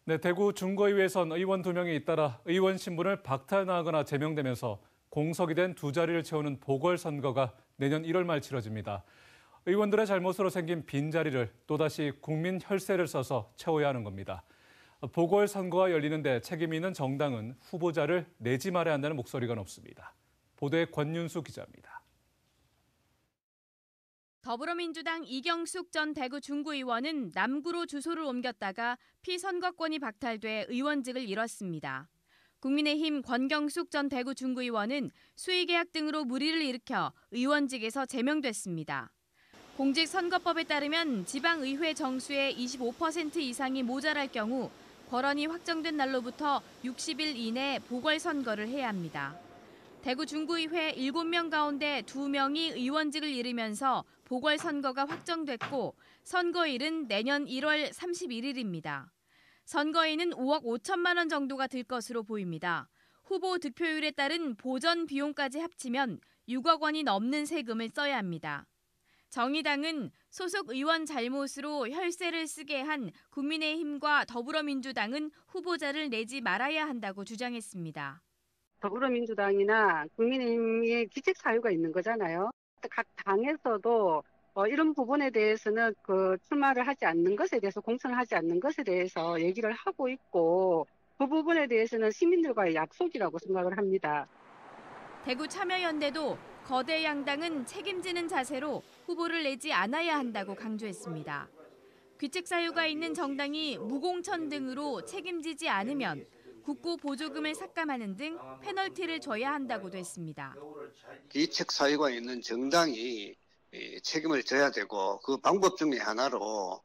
네, 대구 중거의회선 의원 2명이 잇따라 의원 신분을 박탈당하거나 제명되면서 공석이 된 두 자리를 채우는 보궐선거가 내년 1월 말 치러집니다. 의원들의 잘못으로 생긴 빈자리를 또다시 국민 혈세를 써서 채워야 하는 겁니다. 보궐선거가 열리는데 책임 있는 정당은 후보자를 내지 말아야 한다는 목소리가 높습니다. 보도에 권윤수 기자입니다. 더불어민주당 이경숙 전 대구 중구의원은 남구로 주소를 옮겼다가 피선거권이 박탈돼 의원직을 잃었습니다. 국민의힘 권경숙 전 대구 중구의원은 수의계약 등으로 물의를 일으켜 의원직에서 제명됐습니다. 공직선거법에 따르면 지방의회 정수의 25% 이상이 모자랄 경우 벌원이 확정된 날로부터 60일 이내 보궐선거를 해야 합니다. 대구 중구의회 7명 가운데 2명이 의원직을 잃으면서 보궐선거가 확정됐고 선거일은 내년 1월 31일입니다. 선거에는 5억 5천만 원 정도가 들 것으로 보입니다. 후보 득표율에 따른 보전 비용까지 합치면 6억 원이 넘는 세금을 써야 합니다. 정의당은 소속 의원 잘못으로 혈세를 쓰게 한 국민의힘과 더불어민주당은 후보자를 내지 말아야 한다고 주장했습니다. 더불어민주당이나 국민의힘의 기책 사유가 있는 거잖아요. 각 당에서도 이런 부분에 대해서는 출마를 하지 않는 것에 대해서 공천을 하지 않는 것에 대해서 얘기를 하고 있고 그 부분에 대해서는 시민들과의 약속이라고 생각을 합니다. 대구 참여연대도 거대 양당은 책임지는 자세로 후보를 내지 않아야 한다고 강조했습니다. 귀책 사유가 있는 정당이 무공천 등으로 책임지지 않으면 국고 보조금을 삭감하는 등 페널티를 줘야 한다고도 했습니다. 귀책 사유가 있는 정당이 책임을 져야 되고 그 방법 중에 하나로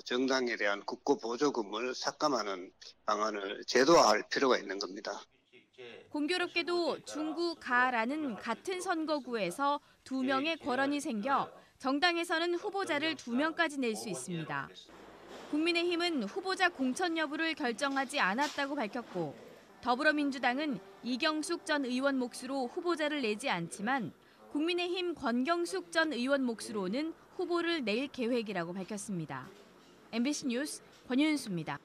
정당에 대한 국고 보조금을 삭감하는 방안을 제도화할 필요가 있는 겁니다. 공교롭게도 중구 가라는 같은 선거구에서 2명의 권한이 생겨 정당에서는 후보자를 2명까지 낼 수 있습니다. 국민의힘은 후보자 공천 여부를 결정하지 않았다고 밝혔고 더불어민주당은 이경숙 전 의원 몫으로 후보자를 내지 않지만 국민의힘 권경숙 전 의원 몫으로는 후보를 낼 계획이라고 밝혔습니다. MBC 뉴스 권윤수입니다.